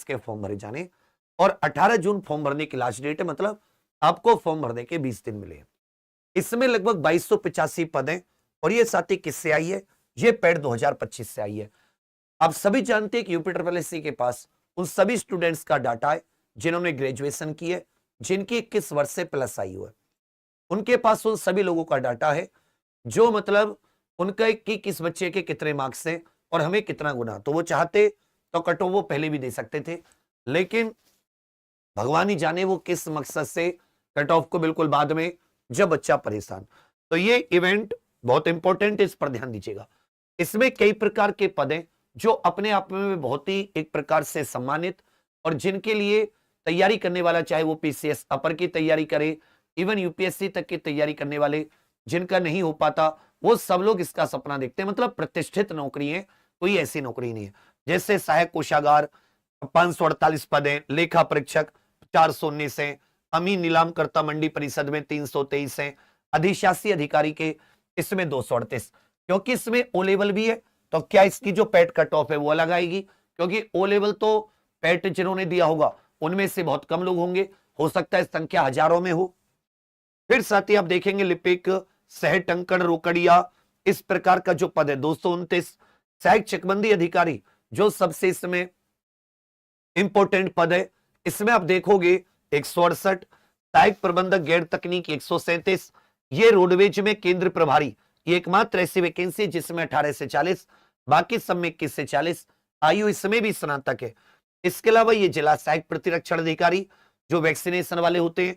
के फॉर्म भरे जाने और 18 जून फॉर्म भरने की लास्ट डेट है, मतलब आपको फॉर्म भरने के 20 दिन मिले। इसमें लगभग 2285 पद हैं और ये साथी किससे आई है? ये पेड 2025 से आई है। आप सभी जानते हैं कि यूपीएससी के पास उन सभी स्टूडेंट्स का डाटा है जिन्होंने ग्रेजुएशन की है, जिनकी 21 वर्ष से प्लस आयु है। उनके पास उन सभी लोगों का डाटा है जो मतलब उनका कि किस बच्चे के कितने मार्क्स हैं और हमें कितना गुना। तो वो चाहते तो कट ऑफ वो पहले भी दे सकते थे, लेकिन भगवान ही जाने वो किस मकसद से कट ऑफ को बिल्कुल बाद में, जब बच्चा परेशान। तो ये इवेंट बहुत इंपॉर्टेंट है, इस पर ध्यान दीजिएगा। इसमें कई प्रकार के पद हैं जो अपने आप में बहुत ही एक प्रकार से सम्मानित और जिनके लिए तैयारी करने वाला, चाहे वो पीसीएस अपर की तैयारी करे, इवन यूपीएससी तक की तैयारी करने वाले, जिनका नहीं हो पाता वो सब लोग इसका सपना देखते हैं। मतलब प्रतिष्ठित नौकरी है, कोई ऐसी नौकरी नहीं है। जैसे सहायक कोषागार 548 पद हैं, लेखा परीक्षक 419 है, अमीन नीलामकर्ता मंडी परिषद में 323 है, अधिशासी अधिकारी के इसमें 238। क्योंकि इसमें ओ लेवल भी है तो क्या इसकी जो पैट कट ऑफ है वो अलग आएगी, क्योंकि ओ लेवल तो पैट जिन्होंने दिया होगा उनमें से बहुत कम लोग होंगे, हो सकता है संख्या हजारों में हो। फिर साथ ही आप देखेंगे लिपिक, सह टंकण रोकड़िया, इस प्रकार का जो पद है 229। सहायक चकबंदी अधिकारी जो सबसे इसमें इंपॉर्टेंट पद है, इसमें आप देखोगे 168। सहायक प्रबंधक गैर तकनीकी 137। ये रोडवेज में केंद्र प्रभारी, ये एकमात्र ऐसी वैकेंसी जिसमें 18 से 40, बाकी सब में 21 से 40। आयु इसमें भी स्नातक है। इसके अलावा ये जिला सहायक प्रतिरक्षण अधिकारी जो वैक्सीनेशन वाले होते हैं,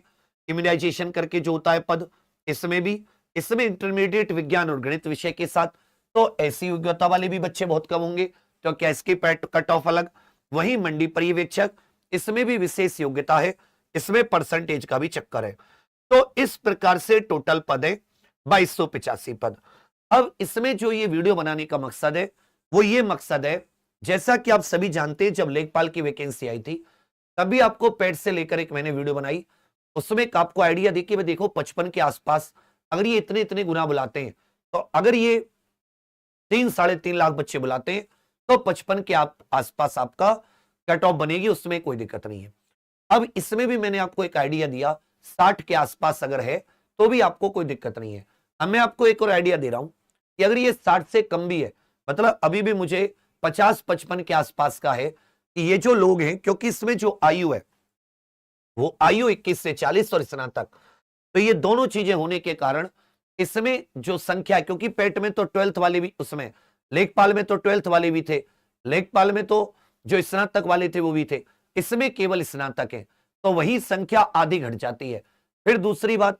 इम्यूनाइजेशन करके जो होता है पद, इसमें भी। इसमें इंटरमीडिएट विज्ञान और गणित विषय के साथ, तो ऐसी योग्यता वाले भी बच्चे बहुत कम होंगे, तो क्या इसकी कट ऑफ अलग। वहीं मंडी पर्यवेक्षक, इसमें भी विशेष योग्यता है, इसमें परसेंटेज का भी चक्कर है। तो इस प्रकार से टोटल पद है 2285 पद। अब इसमें जो ये वीडियो बनाने का मकसद है वो ये मकसद है, जैसा कि आप सभी जानते हैं जब लेखपाल की वैकेंसी आई थी तभी आपको पेट से लेकर एक मैंने वीडियो बनाई, उसमें आपको आइडिया देखिए, मैं देखो 55 के आसपास अगर ये इतने इतने गुना बुलाते हैं, तो अगर ये 3-3.5 लाख बच्चे बुलाते हैं तो 55 के आसपास आपका कट ऑफ बनेगी, उसमें कोई दिक्कत नहीं है। अब इसमें भी मैंने आपको एक आइडिया दिया 60 के आसपास अगर है तो भी आपको कोई दिक्कत नहीं है। अब मैं आपको एक और आइडिया दे रहा हूं कि अगर ये 60 से कम भी है, मतलब अभी भी मुझे 50-55 के आसपास का है, कि ये जो लोग हैं, क्योंकि इसमें जो आयु है वो आयु 21 से 40 और स्नातक, तो ये दोनों चीजें होने के कारण इसमें जो संख्या है, क्योंकि पेट में तो 12th वाले भी, उसमें लेखपाल में तो 12th वाले भी थे, लेखपाल में तो जो स्नातक वाले थे वो भी थे, इसमें केवल स्नातक है, तो वही संख्या आधी घट जाती है। फिर दूसरी बात,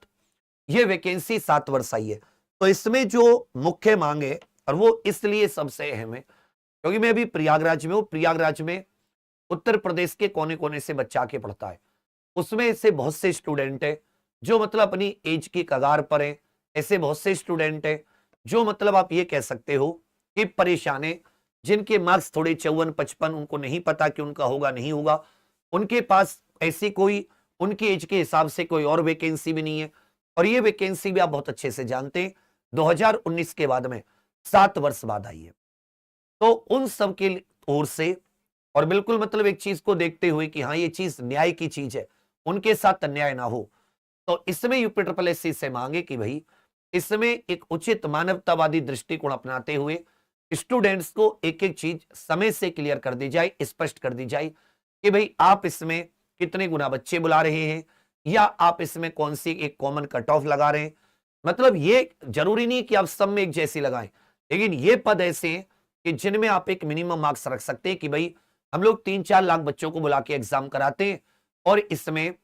ये वैकेंसी 7 वर्ष आई है, तो इसमें जो मुख्य मांग है, और वो इसलिए सबसे अहम है क्योंकि मैं अभी प्रयागराज में हूं। प्रयागराज में उत्तर प्रदेश के कोने कोने से बच्चा आके पढ़ता है, उसमें से बहुत से स्टूडेंट है जो मतलब अपनी एज की कगार पर है, ऐसे बहुत से स्टूडेंट है जो मतलब आप ये कह सकते हो कि परेशान है, जिनके मार्क्स थोड़े 54-55, उनको नहीं पता कि उनका होगा नहीं होगा, उनके पास ऐसी कोई उनकी एज के हिसाब से कोई और वैकेंसी भी नहीं है। और ये वैकेंसी भी आप बहुत अच्छे से जानते हैं 2019 के बाद में 7 वर्ष बाद आई है। तो उन सब के ओर से, और बिल्कुल मतलब एक चीज को देखते हुए कि हाँ ये चीज न्याय की चीज है, उनके साथ अन्याय ना हो, तो इसमें यूपीएससी से मांगे कि भाई इसमें एक उचित मानवतावादी दृष्टिकोण अपनाते हुए स्टूडेंट्स को एक एक चीज समय से क्लियर कर दी जाए, स्पष्ट कर दी जाए कि भाई आप इसमें कितने गुना बच्चे बुला रहे हैं, या आप इसमें कौन सी एक कॉमन कट ऑफ लगा रहे हैं। मतलब ये जरूरी नहीं कि आप सब में एक जैसी लगाएं, लेकिन ये पद ऐसे हैं कि जिनमें आप एक मिनिमम मार्क्स रख सकते हैं कि भाई हम लोग 3-4 लाख बच्चों को बुला के एग्जाम कराते हैं, और इसमें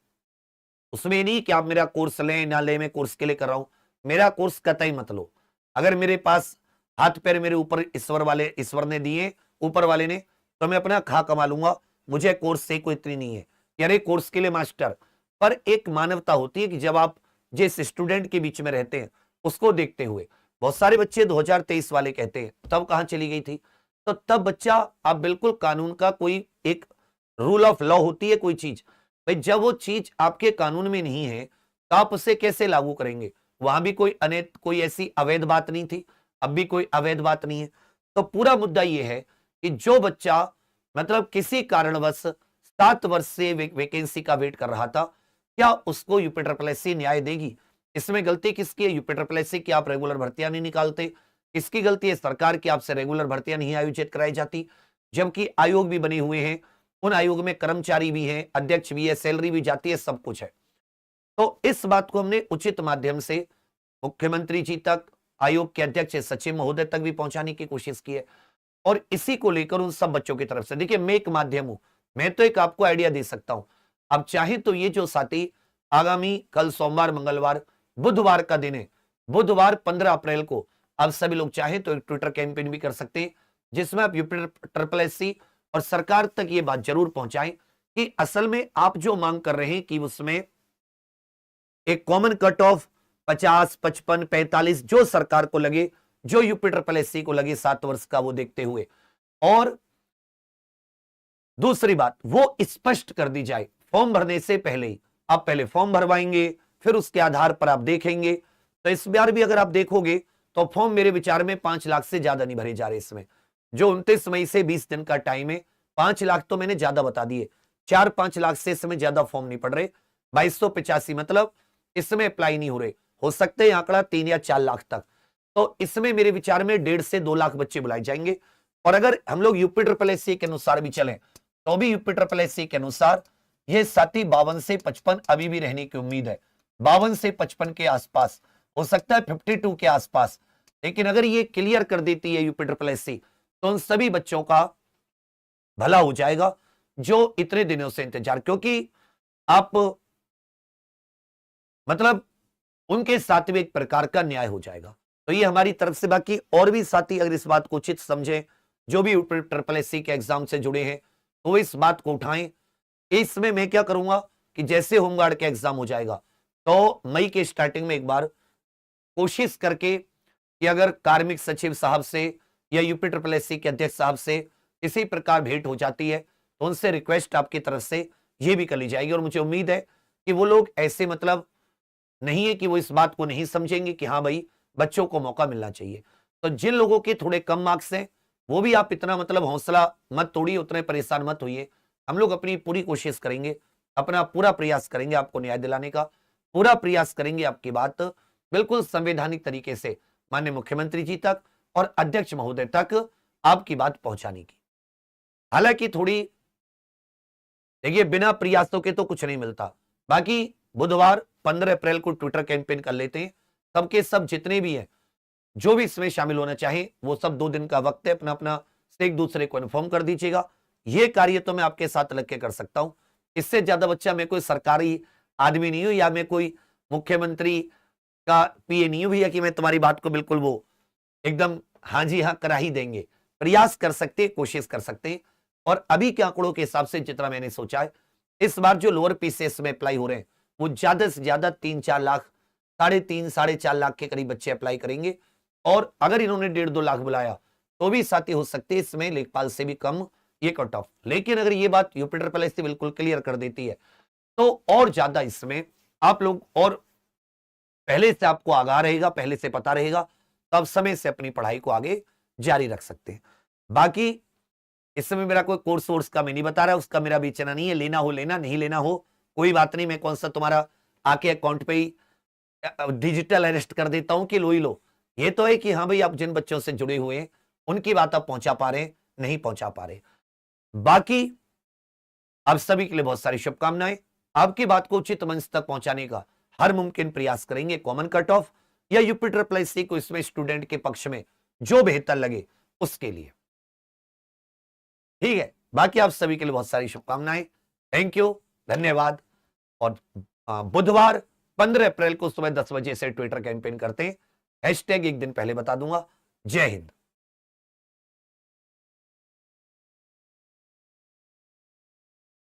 उसमें नहीं कि आप मेरा कोर्स लें ना लें, मैं कोर्स के लिए कर रहा हूं, मेरा कोर्स कतई मत लो। अगर मेरे पास हाथ पैर मेरे ऊपर ईश्वर ने दिए, ऊपर वाले ने, तो मैं अपना खा कमा लूंगा, मुझे कोर्स से कोई इतनी नहीं है, यानी कोर्स के लिए मास्टर। पर एक मानवता होती है कि जब आप जिस स्टूडेंट के बीच में रहते हैं उसको देखते हुए, बहुत सारे बच्चे 2023 वाले कहते हैं तब कहां चली गई थी, तो तब बच्चा आप बिल्कुल कानून का कोई एक रूल ऑफ लॉ होती है कोई चीज, भाई जब वो चीज आपके कानून में नहीं है तो आप उसे कैसे लागू करेंगे। वहां भी कोई ऐसी अवैध बात नहीं थी, अब भी कोई अवैध बात नहीं है। तो पूरा मुद्दा यह है कि जो बच्चा मतलब किसी कारणवश 7 वर्ष से वैकेंसी का वेट कर रहा था, क्या उसको यूपीएससी न्याय देगी? इसमें गलती किसकी है? यूपीएससी की आप रेगुलर भर्तियां नहीं निकालते। किसकी गलती है? सरकार की, आपसे रेगुलर भर्तियां नहीं आयोजित कराई जाती, जबकि आयोग भी बने हुए हैं, उन आयोग में कर्मचारी भी हैं, अध्यक्ष भी है, सैलरी भी जाती है, सब कुछ है। तो इस बात को हमने उचित माध्यम से मुख्यमंत्री जी तक, आयोग के अध्यक्ष सचिव महोदय तक भी पहुंचाने की कोशिश की है। और इसी को लेकर उन सब बच्चों की तरफ से, देखिए मैं एक माध्यम हूं, मैं तो एक आपको आइडिया दे सकता हूं। अब चाहे तो ये जो साथी आगामी कल सोमवार, मंगलवार, बुधवार का दिन है, बुधवार 15 अप्रैल को आप सभी लोग चाहे तो एक ट्विटर कैंपेन भी कर सकते हैं, जिसमें आप यूपीएससी और सरकार तक ये बात जरूर पहुंचाएं कि असल में आप जो मांग कर रहे हैं कि उसमें एक कॉमन कट ऑफ 50, 55, 45 जो सरकार को लगे, जो यूपीएससी को लगे 7 वर्ष का, वो देखते हुए। और दूसरी बात, वो स्पष्ट कर दी जाए फॉर्म भरने से पहले ही। आप पहले फॉर्म भरवाएंगे, फिर उसके आधार पर आप देखेंगे। तो इस बार भी अगर आप देखोगे तो फॉर्म मेरे विचार में 5 लाख से ज्यादा नहीं भरे जा रहे इसमें। जो 29 मई से 20 दिन का टाइम है, 5 लाख तो मैंने ज्यादा बता दिए, 4-5 लाख से इसमें ज्यादा फॉर्म नहीं पड़ रहे। 2285 मतलब इसमें अप्लाई नहीं हो रहे। हो सकते हैं आंकड़ा 3 या 4 लाख तक। तो इसमें मेरे विचार में 1.5 से 2 लाख बच्चे बुलाए जाएंगे। और अगर हम लोग यूपीएससी के अनुसार भी चलें तो भी यूपीएससी के अनुसार ये साथी 52 से 55 अभी भी रहने की उम्मीद है। 52 से 55 के आसपास, हो सकता है 52 के आसपास। लेकिन अगर ये क्लियर कर देती है यूपीएससी तो उन सभी बच्चों का भला हो जाएगा जो इतने दिनों से इंतजार, क्योंकि आप मतलब उनके साथ भी एक प्रकार का न्याय हो जाएगा। तो ये हमारी तरफ से। बाकी और भी साथी अगर इस बात को उचित समझें, जो भी यूपीएससी के एग्जाम से जुड़े हैं, तो इस बात को उठाएं। इसमें मैं क्या करूंगा कि जैसे होमगार्ड का एग्जाम हो जाएगा तो मई के स्टार्टिंग में एक बार कोशिश करके कि अगर कार्मिक सचिव साहब से या यूपीएससी के अध्यक्ष साहब से किसी प्रकार भेंट हो जाती है तो उनसे रिक्वेस्ट आपकी तरफ से ये भी कर ली जाएगी। और मुझे उम्मीद है कि वो लोग ऐसे मतलब नहीं है कि वो इस बात को नहीं समझेंगे कि हाँ भाई बच्चों को मौका मिलना चाहिए। तो जिन लोगों के थोड़े कम मार्क्स हैं वो भी आप इतना मतलब हौसला मत तोड़िए, उतने परेशान मत होइए। हम लोग अपनी पूरी कोशिश करेंगे, अपना पूरा प्रयास करेंगे आपको न्याय दिलाने का, पूरा प्रयास करेंगे आपकी बात बिल्कुल संवैधानिक तरीके से माननीय मुख्यमंत्री जी तक और अध्यक्ष महोदय तक आपकी बात पहुंचाने की। हालांकि थोड़ी देखिए बिना प्रयासों के तो कुछ नहीं मिलता। बाकी बुधवार 15 अप्रैल को ट्विटर कैंपेन कर लेते हैं, सबके सब जितने भी हैं जो भी इसमें शामिल होना चाहे वो सब 2 दिन का वक्त है, अपना अपना से एक दूसरे को इन्फॉर्म कर दीजिएगा। ये कार्य तो मैं आपके साथ लग के कर सकता हूं, इससे ज्यादा बच्चा मैं कोई सरकारी आदमी नहीं हूं या मैं कोई मुख्यमंत्री का पीए नहीं हूं भैया कि मैं तुम्हारी बात को बिल्कुल वो एकदम हाँ जी हाँ करा ही देंगे। प्रयास कर सकते हैं, कोशिश कर सकते हैं। और अभी के आंकड़ों के हिसाब से जितना मैंने सोचा है, इस बार जो लोअर पीसीएस में अप्लाई हो रहे हैं वो ज्यादा से ज्यादा 3-4 लाख, 3.5-4.5 लाख के करीब बच्चे अप्लाई करेंगे। और अगर इन्होंने 1.5-2 लाख बुलाया तो भी साथी हो सकते हैं इसमें लेखपाल से भी कम ये कट ऑफ। लेकिन अगर ये बात यूपीएससी बिल्कुल क्लियर कर देती है तो और ज्यादा इसमें आप लोग और पहले से आपको आगाह रहेगा, पहले से पता रहेगा, तब समय से अपनी पढ़ाई को आगे जारी रख सकते हैं। बाकी इस समय मेरा कोई कोर्स वोर्स का मैं नहीं बता रहा, उसका मेरा बेचना नहीं है। लेना हो लेना, नहीं लेना हो कोई बात नहीं। मैं कौन सा तुम्हारा आके अकाउंट पे ही डिजिटल अरेस्ट कर देता हूं कि लो ही लो। ये तो है कि हाँ भाई आप जिन बच्चों से जुड़े हुए हैं उनकी बात आप पहुंचा पा रहे हैं, नहीं पहुंचा पा रहे। बाकी आप सभी के लिए बहुत सारी शुभकामनाएं। आपकी बात को उचित मंच तक पहुंचाने का हर मुमकिन प्रयास करेंगे, कॉमन कट ऑफ या यूपीएससी को इसमें स्टूडेंट के पक्ष में जो बेहतर लगे उसके लिए। ठीक है, बाकी आप सभी के लिए बहुत सारी शुभकामनाएं। थैंक यू, धन्यवाद। और बुधवार 15 अप्रैल को सुबह 10 बजे से ट्विटर कैंपेन करते हैं। हैशटैग एक दिन पहले बता दूंगा। जय हिंद।